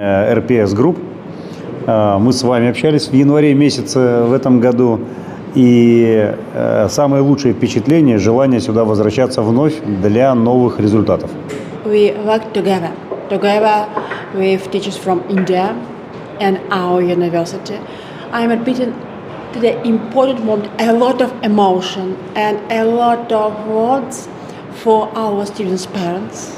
РПС Групп. Мы с вами общались в январе месяце в этом году. И самые лучшие впечатления, желание сюда возвращаться вновь для новых результатов. We work together with teachers from India and our university. I'm admitted to the important moment, a lot of emotion and a lot of words for our students' parents.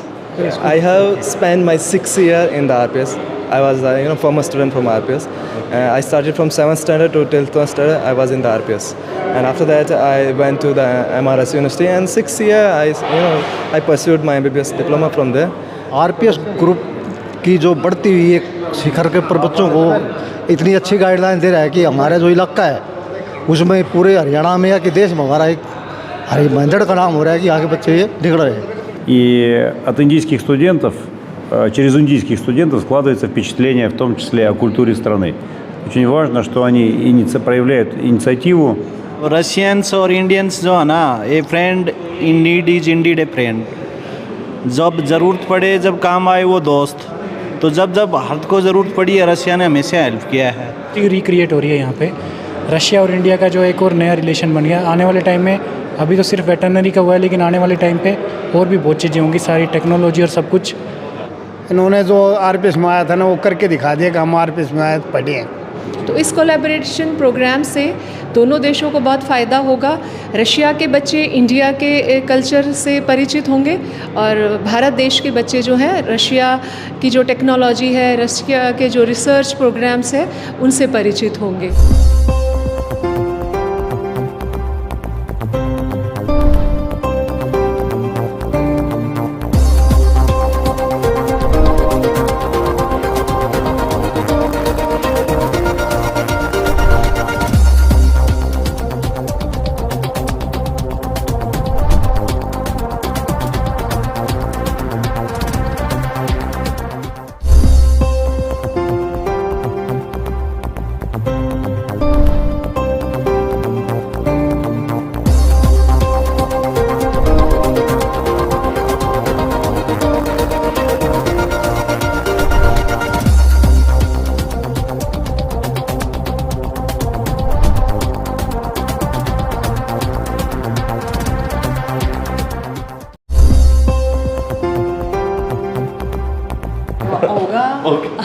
I have spent my 6th year in the RPS. I was a former student from RPS. I started from 7th standard to 12th standard. I was in the RPS, and after that I went to the MRS University. And 6th year I pursued my MBBS diploma from there. RPS group की जो बढ़ती हुई एक शिखर के पर बच्चों को इतनी अच्छी गाइडलाइन दे रहा है कि हमारा जो इलाका है उसमें पूरे हरियाणा में या कि देश में हमारा एक हरिमंजड़ का नाम हो रहा है कि आगे बच्चे ये निकल रहे हैं. И от индийских студентов, через индийских студентов складывается впечатление, в том числе о культуре страны. Очень важно, что они проявляют инициативу. रशियंस और इंडियंस जो है ना, ए friend in need is Indeed A friend. जब ज़रूरत पड़े, जब काम आए वो दोस्त. तो जब भारत को ज़रूरत पड़ी है, रशिया ने हमेशा हेल्प किया है. रिक्रिएट हो रही है यहाँ पे रशिया और इंडिया का जो एक और नया रिलेशन बन गया. आने वाले टाइम में अभी तो सिर्फ वेटरनरी का हुआ है, लेकिन आने वाले टाइम पे और भी बहुत चीज़ें होंगी, सारी टेक्नोलॉजी और सब कुछ. इन्होंने जो आरपीएस में आया था ना वो करके दिखा दिया कि हम आरपीएस में आए पढ़े हैं. तो इस कोलैबोरेशन प्रोग्राम से दोनों देशों को बहुत फ़ायदा होगा. रशिया के बच्चे इंडिया के कल्चर से परिचित होंगे और भारत देश के बच्चे जो हैं रशिया की जो टेक्नोलॉजी है, रशिया के जो रिसर्च प्रोग्राम्स है उनसे परिचित होंगे.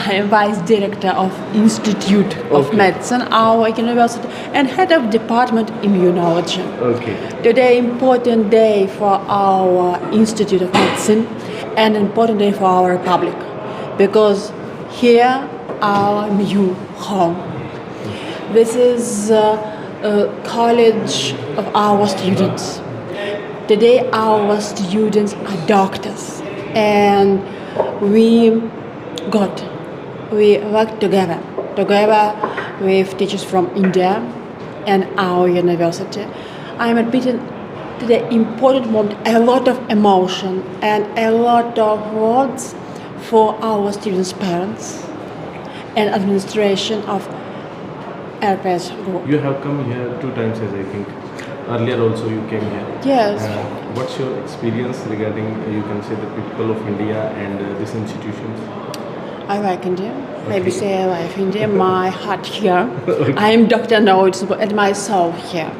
I am Vice Director of Institute of Medicine, our university, and Head of Department Immunology. Today, important day for our Institute of Medicine and important day for our public, because here our new home. This is a college of our students. Today, our students are doctors, and we work together with teachers from India and our university. I am admitted to the important moment, a lot of emotion and a lot of words for our students' parents and administration of RPS Group. You have come here 2 times, as I think. Earlier also you came here. Yes. What's your experience regarding, you can say, the people of India and these institutions? I like India. Maybe say I like India. My heart here. I am Dr. Notes and my soul here.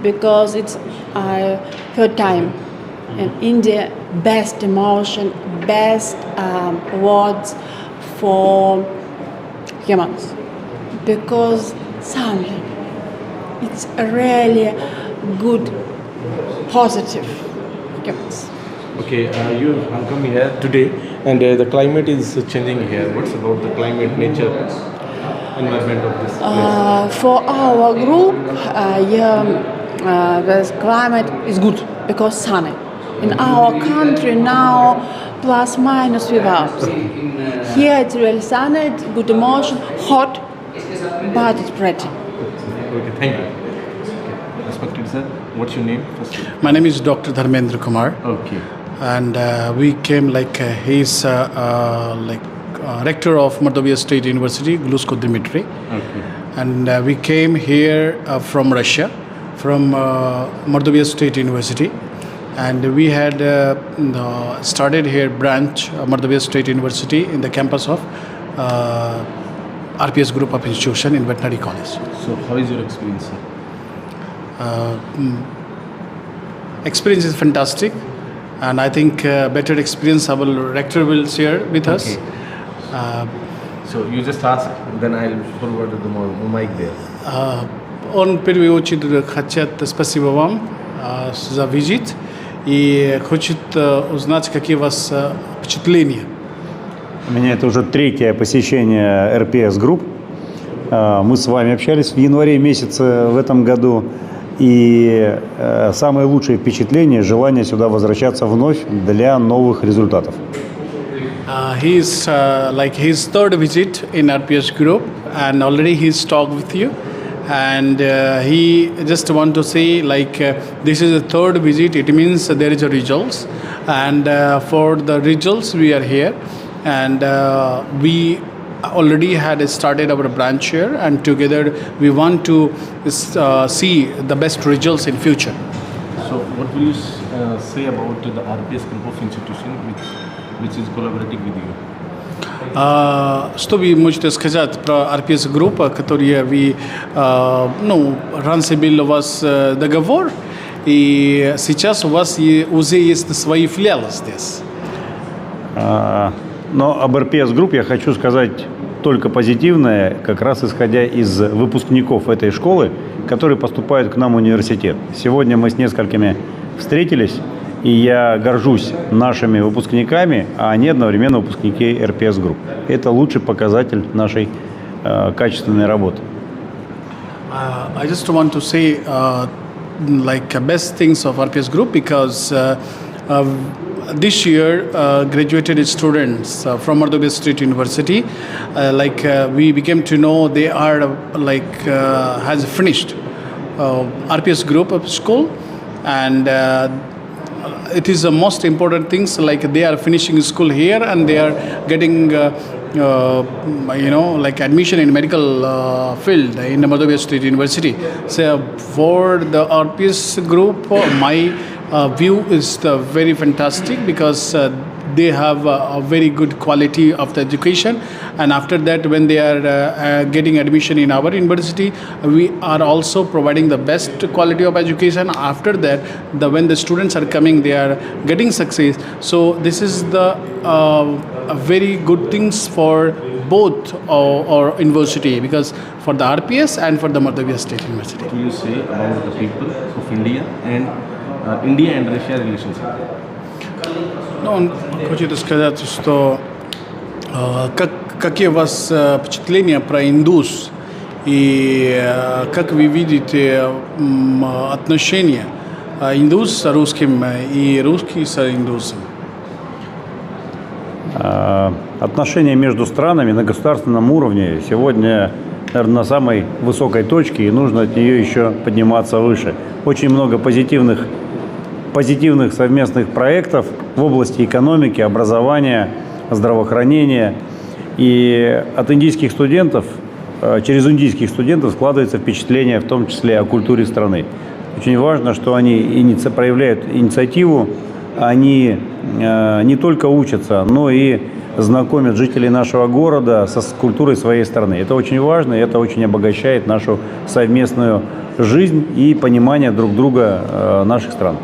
Because it's third time in India. Best emotion, best words for humans. Because something. It's a really good, positive humans. Okay, you have come here today, and the climate is changing here. What's about the climate, nature, environment of this place? For our group, the climate is good because sunny. In our country now, plus minus without. Here it's really sunny, it's good emotion, hot, but it's pretty. Okay, thank you. Okay. Respected sir, what's your name first? My name is Dr. Dharmendra Kumar. Okay. And we came he's rector of Mordovia State University, Glusko Dmitry. Okay. And we came here from Russia, from Mordovia State University. And we had started here branch Mordovia State University in the campus of RPS Group of Institution in Veterinary College. So how is your experience, sir? Experience is fantastic, and I think better experience our rector will share with us. So you just ask, then I'll forward the mic there. Он в первую очередь хотят спасибо вам за визит и хочет узнать, какие у вас впечатления. У меня это уже третье посещение RPS Group. Мы с вами общались в январе месяце в этом году. И самые лучшие впечатления, желание сюда возвращаться вновь для новых результатов. He's like his third visit in RPS Group, and already he's talked with you. And he just want to say like this is the third visit. It means there is a results, and for the results we are here, and we already had started our branch here, and together we want to see the best results in future. So what will you say about the RPS group of institution which is collaborating with you? Что вы можете сказать про RPS группа, которая вы, раньше был у вас договор, и сейчас у вас уже есть свои филиалы здесь? Но об RPS Group я хочу сказать только позитивное, как раз исходя из выпускников этой школы, которые поступают к нам в университет. Сегодня мы с несколькими встретились, и я горжусь нашими выпускниками, а они одновременно выпускники RPS Group. Это лучший показатель нашей качественной работы. I just want to say best things of RPS Group because this year graduated students from Mardobia State University, we became to know they are has finished RPS Group of school, and it is the most important things, like they are finishing school here and they are getting admission in medical field in Mardobia State University. So for the RPS Group, my view is very fantastic because they have a very good quality of the education, and after that when they are getting admission in our university, we are also providing the best quality of education. After that, when the students are coming, they are getting success. So this is the very good things for both our university, because for the RPS and for the Mardobia State University. What will you say about the people of India and Russia relations? Он хочет сказать, что какие у вас впечатления про индус и как вы видите отношения индус с русским и русский с индусом? Отношения между странами на государственном уровне сегодня, наверное, на самой высокой точке, и нужно от нее еще подниматься выше. Очень много позитивных совместных проектов в области экономики, образования, здравоохранения. И от индийских студентов, через индийских студентов складывается впечатление, в том числе о культуре страны. Очень важно, что они проявляют инициативу, они не только учатся, но и знакомят жителей нашего города с культурой своей страны. Это очень важно, и это очень обогащает нашу совместную жизнь и понимание друг друга наших стран.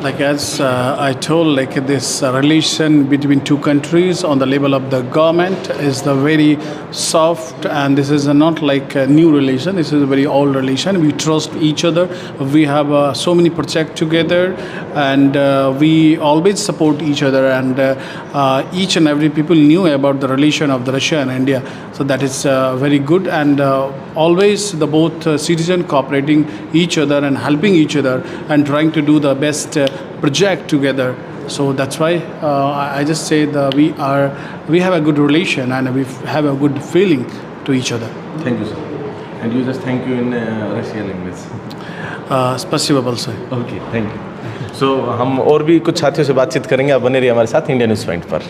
Like as I told, this relation between two countries on the level of the government is the very soft, and this is not like a new relation. This is a very old relation. We trust each other. We have so many projects together, and we always support each other. And each and every people knew about the relation of the Russia and India. So that is very good, and always the both citizens cooperating each other and helping each other and trying to do the best project together. So that's why I just say that we have a good relation and we have a good feeling to each other. Thank you, sir. And you just thank you in Russian language. Spasibo большое. Okay, thank you. So हम और भी कुछ साथियों से बातचीत करेंगे. आप बने रहिए हमारे साथ इंडिया न्यूज़ पॉइंट पर.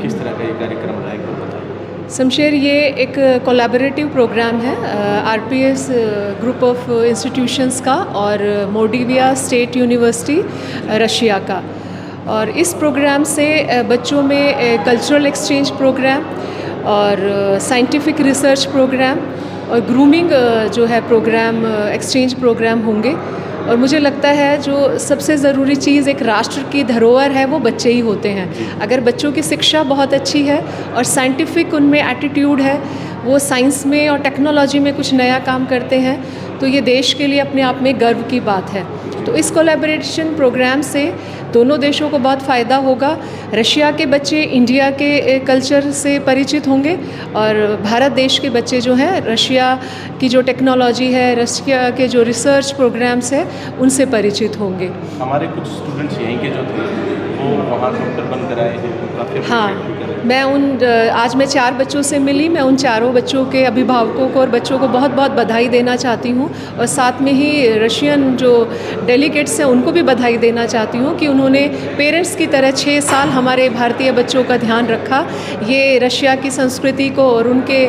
किस तरह का ये कार्यक्रम रहेगा बताइए. शमशेर, ये एक कोलैबोरेटिव प्रोग्राम है आरपीएस ग्रुप ऑफ इंस्टीट्यूशंस का और मोल्डोविया स्टेट यूनिवर्सिटी रशिया का. और इस प्रोग्राम से बच्चों में कल्चरल एक्सचेंज प्रोग्राम और साइंटिफिक रिसर्च प्रोग्राम और ग्रूमिंग जो है प्रोग्राम एक्सचेंज प्रोग्राम होंगे। और मुझे लगता है जो सबसे ज़रूरी चीज़ एक राष्ट्र की धरोहर है वो बच्चे ही होते हैं। अगर बच्चों की शिक्षा बहुत अच्छी है और साइंटिफिक उनमें एटीट्यूड है, वो साइंस में और टेक्नोलॉजी में कुछ नया काम करते हैं, तो ये देश के लिए अपने आप में गर्व की बात है। तो इस कोलैबोरेशन प्रोग्राम से दोनों देशों को बहुत फ़ायदा होगा। रशिया के बच्चे इंडिया के कल्चर से परिचित होंगे और भारत देश के बच्चे जो हैं रशिया की जो टेक्नोलॉजी है, रशिया के जो रिसर्च प्रोग्राम्स है, उनसे परिचित होंगे। हमारे कुछ स्टूडेंट्स यहीं के जो थे वो वहाँ डॉक्टर बनकर आए हैं, काफ़ी हाँ, मैं आज मैं 4 बच्चों से मिली। मैं उन चारों बच्चों के अभिभावकों को और बच्चों को बहुत बहुत बधाई देना चाहती हूँ और साथ में ही रशियन जो डेलीगेट्स हैं उनको भी बधाई देना चाहती हूँ कि उन्होंने पेरेंट्स की तरह 6 साल हमारे भारतीय बच्चों का ध्यान रखा। ये रशिया की संस्कृति को और उनके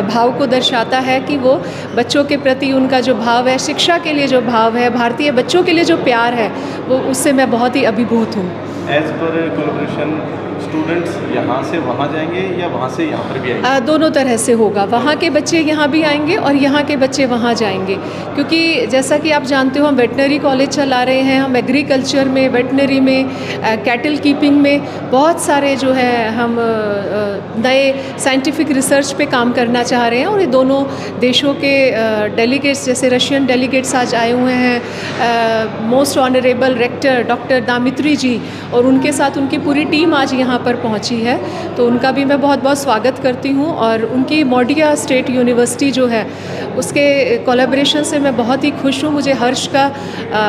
भाव को दर्शाता है कि वो बच्चों के प्रति उनका जो भाव है, शिक्षा के लिए जो भाव है, भारतीय बच्चों के लिए जो प्यार है, वो उससे मैं बहुत ही अभिभूत हूँ। एज पर कोलैबोरेशन स्टूडेंट्स यहाँ से वहाँ जाएंगे या वहाँ से यहाँ पर भी आएंगे? दोनों तरह से होगा। वहाँ के बच्चे यहाँ भी आएंगे और यहाँ के बच्चे वहाँ जाएंगे, क्योंकि जैसा कि आप जानते हो हम वेटनरी कॉलेज चला रहे हैं। हम एग्रीकल्चर में, वेटनरी में, कैटल कीपिंग में बहुत सारे जो है हम नए साइंटिफिक रिसर्च पे काम करना चाह रहे हैं। और ये दोनों देशों के डेलीगेट्स, जैसे रशियन डेलीगेट्स आज आए हुए हैं, मोस्ट ऑनरेबल रेक्टर डॉक्टर दामित्री जी, और उनके साथ उनकी पूरी टीम आज यहाँ पर पहुंची है। तो उनका भी मैं बहुत बहुत स्वागत करती हूँ। और उनकी मोडिया स्टेट यूनिवर्सिटी जो है उसके कोलैबोरेशन से मैं बहुत ही खुश हूँ। मुझे हर्ष का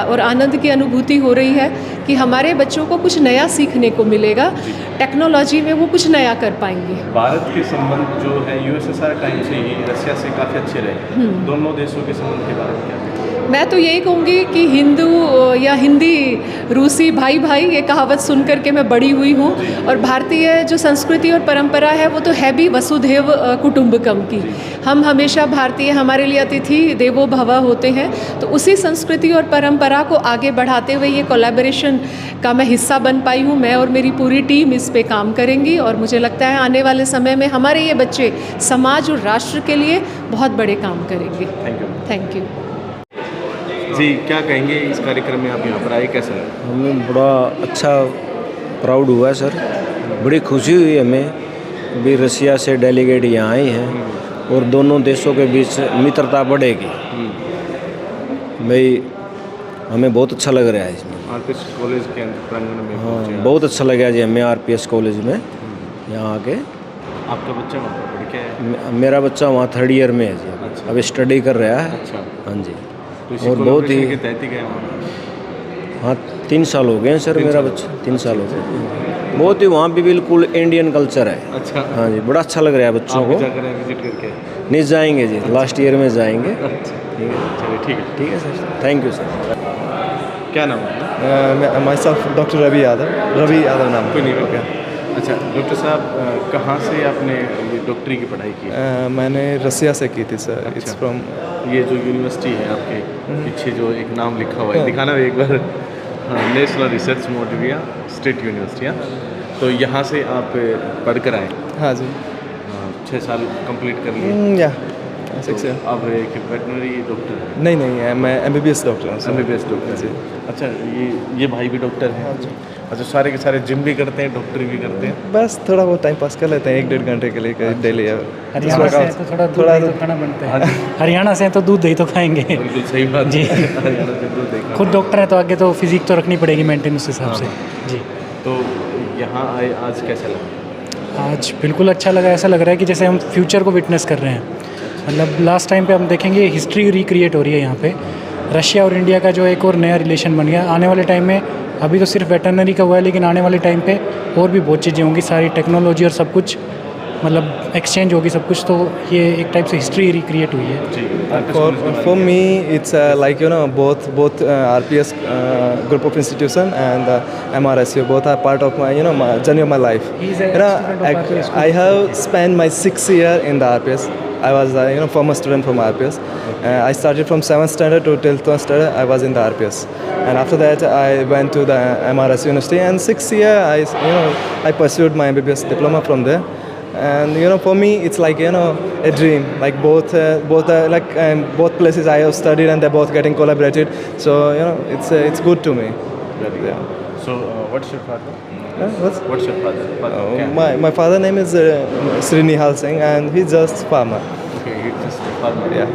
और आनंद की अनुभूति हो रही है कि हमारे बच्चों को कुछ नया सीखने को मिलेगा, टेक्नोलॉजी में वो कुछ नया कर पाएंगे। भारत के संबंध जो है यूएसएसआर टाइम से ही रशिया से काफ़ी अच्छे रहे। दोनों देशों के संबंध के बारे में क्या? मैं तो यही कहूँगी कि हिंदू या हिंदी रूसी भाई भाई ये कहावत सुन कर के मैं बड़ी हुई हूँ। और भारतीय जो संस्कृति और परंपरा है वो तो है भी वसुधैव कुटुंबकम की। हम हमेशा भारतीय, हमारे लिए अतिथि देवो भव होते हैं। तो उसी संस्कृति और परंपरा को आगे बढ़ाते हुए ये कोलैबोरेशन का मैं हिस्सा बन पाई हूँ। मैं और मेरी पूरी टीम इस पे काम करेंगी और मुझे लगता है आने वाले समय में हमारे ये बच्चे समाज और राष्ट्र के लिए बहुत बड़े काम करेंगे। थैंक यू जी। क्या कहेंगे इस कार्यक्रम में आप यहाँ पर आए, कैसा है? हमें बड़ा अच्छा प्राउड हुआ है सर, बड़ी खुशी हुई हमें भी रशिया से डेलीगेट यहाँ आए हैं और दोनों देशों के बीच मित्रता बढ़ेगी। भाई हमें बहुत अच्छा लग रहा है इसमें। आरपीएस कॉलेज के प्रांगण में हाँ, बहुत अच्छा लगा जी हमें आरपीएस कॉलेज में यहाँ आके। आपका बच्चा वहाँ पर पढ़ के आया? मेरा बच्चा वहाँ 3rd ईयर में है जी, अभी स्टडी कर रहा है। अच्छा। हाँ जी। तो और बहुत ही गए हाँ 3 साल हो गए हैं सर, मेरा बच्चा 3 साल हो गए। बहुत ही वहाँ भी बिल्कुल इंडियन कल्चर है। अच्छा। हाँ जी, बड़ा अच्छा लग रहा है बच्चों को। विजिट करके? नहीं जाएंगे जी, लास्ट ईयर में जाएंगे। ठीक है सर, थैंक यू सर। क्या नाम है? Myself doctor Ravi Yadav नाम। कोई नहीं क्या? अच्छा डॉक्टर साहब, कहाँ से आपने ये डॉक्टरी की पढ़ाई की? मैंने रसिया से की थी सर। इट्स फ्रॉम ये जो यूनिवर्सिटी है आपके पीछे जो एक नाम लिखा हुआ है, दिखाना एक बार। हाँ, national research Modiya state university. तो यहाँ से आप पढ़ कर आए? हाँ जी। 6 साल कंप्लीट कर लिए? या तो अब एक वेटनरी डॉक्टर? नहीं, मैं MBBS डॉक्टर हूँ। MBBS डॉक्टर जी। अच्छा, ये भाई भी डॉक्टर हैं? हाँ जी। अच्छा, सारे के सारे जिम भी करते हैं, डॉक्टरी भी करते हैं? बस थोड़ा बहुत टाइम पास कर लेते हैं, 1-1.5 घंटे के लिए डेली। हरियाणा से तो थोड़ा दूध दही तो खाना बनता है। हरियाणा से तो दूध दही तो खाएंगे। बिल्कुल सही बात जी। हरियाणा से दूध दही। खुद डॉक्टर है तो आगे तो फिजिक तो रखनी पड़ेगी मेंटेन उस हिसाब से जी। तो यहाँ आए आज कैसा लगा? आज बिल्कुल अच्छा लगा। ऐसा लग रहा है कि जैसे हम फ्यूचर को विटनेस कर रहे हैं। मतलब लास्ट टाइम पे हम देखेंगे हिस्ट्री रिक्रिएट हो रही है यहाँ पे। रशिया और इंडिया का जो एक और नया रिलेशन बन गया। आने वाले टाइम में, अभी तो सिर्फ वेटरनरी का हुआ है, लेकिन आने वाले टाइम पे और भी बहुत चीज़ें होंगी। सारी टेक्नोलॉजी और सब कुछ मतलब एक्सचेंज होगी सब कुछ। तो ये एक टाइप से हिस्ट्री रिक्रिएट हुई है। For me it's like both RPS group of institution and MRSU both are part of my my journey of my life. I have spent my 6 year in the RPS. I was former student from RPS. I started from 7th standard to 12th standard. I was in the RPS, and after that I went to the MRS University. And 6th year I pursued my MBBS diploma from there. And for me it's like a dream. Like both places I have studied, and they're both getting collaborated. So it's good to me. Yeah. So what's your father? What's your father? My father name is Sri Nihal Singh, and he's just farmer. Okay, he's just a farmer. Yeah.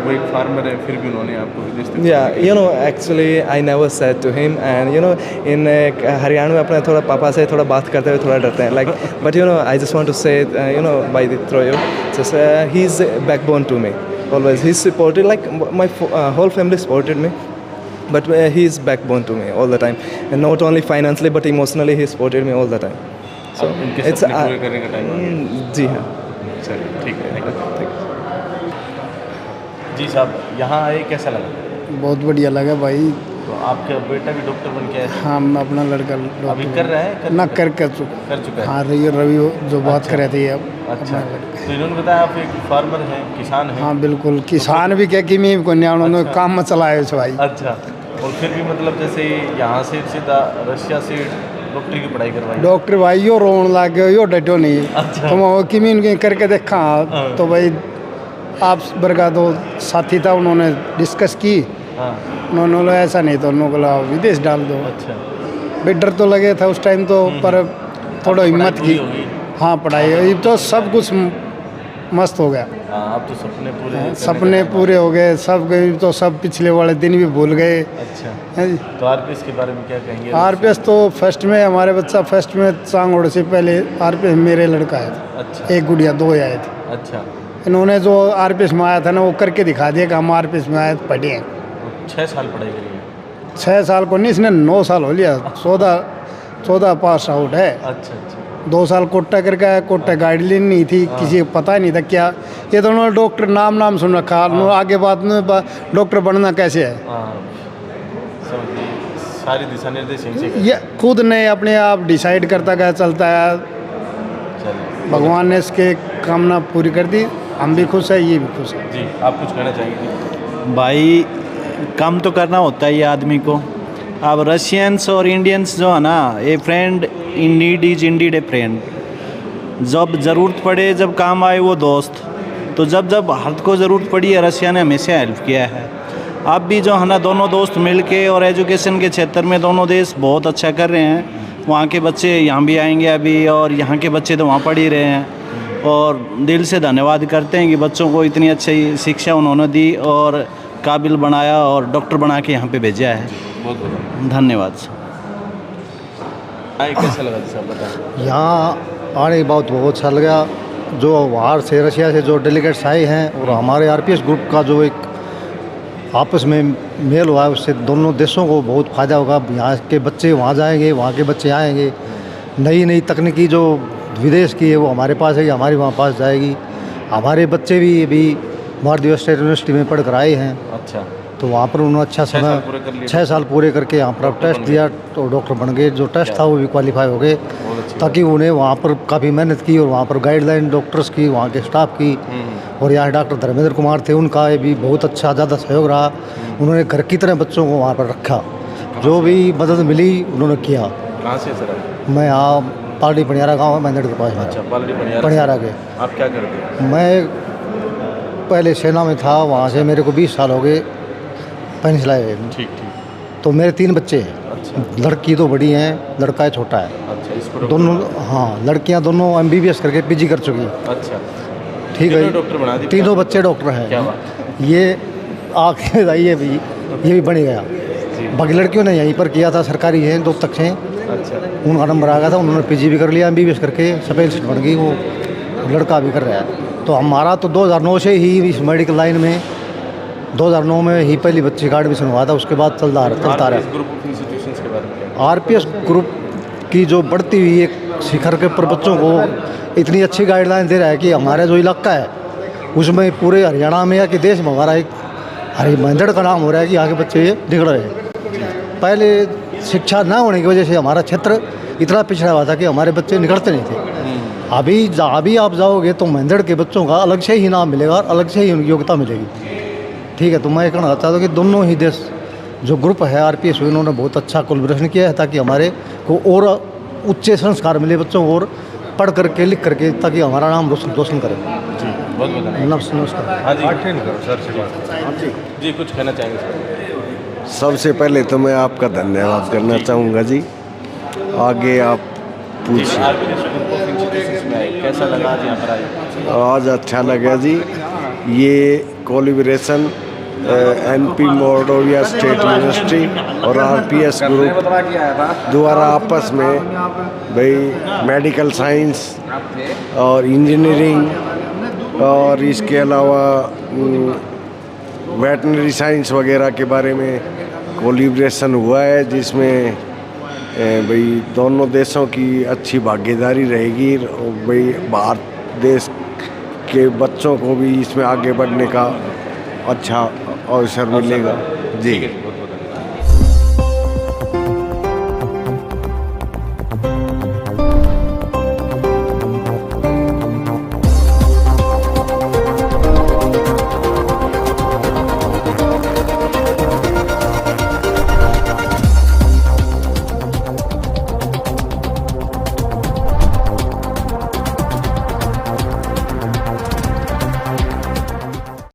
वो एक farmer है, फिर भी उन्होंने आपको विदेश तक Yeah, actually I never said to him, and in Haryana में अपने थोड़ा पापा से थोड़ा बात करते हुए थोड़ा डरते हैं, like, but I just want to say by the through you, just he's a backbone to me. Always he's supported, like my whole family supported me. But he's backbone to me all the time, and not only financially but emotionally he supported me all the time. So इनके it's सपने पूरे करने का time आ गया। जी हाँ। चलिए ठीक है। जी साहब, यहाँ आए कैसा लगा? बहुत बढ़िया लगा भाई। तो आपका बेटा भी डॉक्टर बन के आया? हाँ, अपना लड़का अभी कर रहा है? ना कर चुका है। हाँ, रवि जो बात कर रहे थे अब। अच्छा, तो इन्होंने बताया आप एक फार्मर हैं, किसान हैं? हाँ बिल्कुल, किसान भी क्या कि मैं को उन्होंने काम में चलाया भाई। अच्छा, और फिर भी मतलब जैसे यहाँ से सीधा रशिया से डॉक्टरी की पढ़ाई करवाई? डॉक्टर भाई यो रोन लग गए, यो डटो नहीं। अच्छा। तो किमी करके देखा तो भाई आप बरगा दो साथी था, उन्होंने डिस्कस की। उन्होंने बोला ऐसा नहीं तो उन्होंने बोला विदेश डाल दो। अच्छा, भाई डर तो लगे था उस टाइम तो, पर थोड़ा हिम्मत की। हाँ, पढ़ाई तो सब कुछ मस्त हो गया। अब तो सपने पूरे हो गए सब। तो सब पिछले वाले दिन भी भूल गए। अच्छा, तो आरपीएस के बारे में क्या कहेंगे? आरपीएस तो फर्स्ट में हमारे बच्चा फर्स्ट में चांगोड़ से पहले आरपीएस मेरे लड़का है। अच्छा, एक गुड़िया, 2 आए थे। अच्छा, इन्होंने जो आरपीएस में आया था ना वो करके दिखा दिया कि हम आरपीएस में आए तो पढ़े हैं। 6 साल पढ़ाई करी है? 6 साल को नहीं, इसने 9 साल हो लिया। 14 पास आउट है। अच्छा अच्छा। 2 साल कोटा करके आया। कोटा गाइडलाइन नहीं थी, किसी को पता ही नहीं था क्या। ये तो उन्होंने डॉक्टर नाम सुन रखा। आगे बात में डॉक्टर बनना कैसे है, सारी दिशा निर्देश ये खुद ने अपने आप डिसाइड करता गया, चलता है। भगवान ने इसके कामना पूरी कर दी, हम भी खुश है, ये भी खुश है। जी, आप कुछ कहना चाहेंगे? भाई काम तो करना होता है ये आदमी को। अब रशियंस और इंडियंस जो है ना, ए friend in need is Indeed A friend. जब ज़रूरत पड़े, जब काम आए वो दोस्त। तो जब भारत को ज़रूरत पड़ी है, रशिया ने हमेशा हेल्प किया है। अब भी जो है ना, दोनों दोस्त मिलके और एजुकेशन के क्षेत्र में दोनों देश बहुत अच्छा कर रहे हैं। वहाँ के बच्चे यहाँ भी आएंगे अभी, और यहाँ के बच्चे तो वहाँ पढ़ ही रहे हैं। और दिल से धन्यवाद करते हैं कि बच्चों को इतनी अच्छी शिक्षा उन्होंने दी और काबिल बनाया और डॉक्टर बना के यहाँ पे भेजा है। बहुत धन्यवाद। कैसा लगा साहब, बताएं? यहाँ आने के बाद बहुत अच्छा लगा। जो बाहर से रशिया से जो डेलीगेट्स आए हैं और हमारे आरपीएस ग्रुप का जो एक आपस में मेल हुआ है, उससे दोनों देशों को बहुत फ़ायदा होगा। यहाँ के बच्चे वहाँ जाएंगे, वहाँ के बच्चे आएंगे। नई नई तकनीकी जो विदेश की है वो हमारे पास है, हमारे वहाँ पास जाएगी। हमारे बच्चे भी अभी भारतीय स्टेट यूनिवर्सिटी में पढ़ कर आए हैं। अच्छा, तो वहाँ पर उन्होंने अच्छा समय 6 साल पूरे करके यहाँ पर टेस्ट दिया तो डॉक्टर बन गए। जो टेस्ट था वो भी क्वालिफाई हो गए, ताकि उन्हें वहाँ पर काफ़ी मेहनत की और वहाँ पर गाइडलाइन डॉक्टर्स की, वहाँ के स्टाफ की। और यहाँ डॉक्टर धर्मेंद्र कुमार थे, उनका भी बहुत अच्छा ज़्यादा सहयोग रहा। उन्होंने घर की तरह बच्चों को वहाँ पर रखा। जो भी मदद मिली उन्होंने किया। कहाँ से सर? मैं यहाँ पालड़ी पनियारा गाँव है, मैंदड़ के पास। अच्छा, पालड़ी पनियारा के। आप क्या करते हैं? मैं पहले सेना में था, वहाँ से मेरे को 20 साल हो गए पेंशन लाए। ठीक। तो मेरे 3 बच्चे हैं। अच्छा, लड़की तो बड़ी हैं, लड़का है छोटा है। अच्छा, इसको दोनों, हाँ, लड़कियां दोनों MBBS करके PG कर चुकी हैं। अच्छा, ठीक है, डॉक्टर बना दी? तीनों बच्चे डॉक्टर हैं। क्या बात? ये आगे ये भी बन गया। बाकी लड़कियों ने यहीं पर किया था, सरकारी हैं, 2 तक हैं। अच्छा, उनका नंबर आ गया था, उन्होंने PG भी कर लिया, MBBS करके स्पेशलिस्ट बन गई। वो लड़का भी कर रहा है। तो हमारा तो 2009 से ही इस मेडिकल लाइन में 2009 में ही पहली बच्ची का एडमिशन हुआ था। उसके बाद चलता रहा। ग्रुप ऑफ इंस्टीट्यूशंस के बारे में? आरपीएस ग्रुप की जो बढ़ती हुई एक शिखर के पर बच्चों को इतनी अच्छी गाइडलाइन दे रहा है कि हमारा जो इलाका है उसमें पूरे हरियाणा में या कि देश में हमारा एक हरिमंदड़ का नाम हो रहा है कि यहाँ के बच्चे निकल रहे हैं। पहले शिक्षा ना होने की वजह से हमारा क्षेत्र इतना पिछड़ा हुआ था कि हमारे बच्चे निकलते नहीं थे। अभी जहाँ भी आप जाओगे तो महेंद्र के बच्चों का अलग से ही नाम मिलेगा और अलग से ही उनकी योग्यता मिलेगी। ठीक है, तो मैं कहना चाहता हूँ कि दोनों ही देश जो ग्रुप है RPS इन्होंने बहुत अच्छा कोलैबोरेशन किया है ताकि हमारे को और उच्च संस्कार मिले बच्चों को, और पढ़ करके लिख करके, ताकि हमारा नाम रोशन करें। बहुत बहुत धन्यवाद। नमस्कार। हाँ जी सर से बात जी कुछ कहना चाहेंगे सर? सबसे पहले तो मैं आपका धन्यवाद करना चाहूँगा जी। आगे आप पूछिए। कैसा लगा आज यहाँ पर आए? आज अच्छा लगा जी। ये कोलैबोरेशन NP मोर्डोविया स्टेट यूनिवर्सिटी और RPS ग्रुप द्वारा आपस में भाई मेडिकल साइंस और इंजीनियरिंग और इसके अलावा वेटनरी साइंस वगैरह के बारे में कोलैबोरेशन हुआ है, जिसमें भाई दोनों देशों की अच्छी भागीदारी रहेगी और भाई भारत देश के बच्चों को भी इसमें आगे बढ़ने का अच्छा अवसर मिलेगा जी।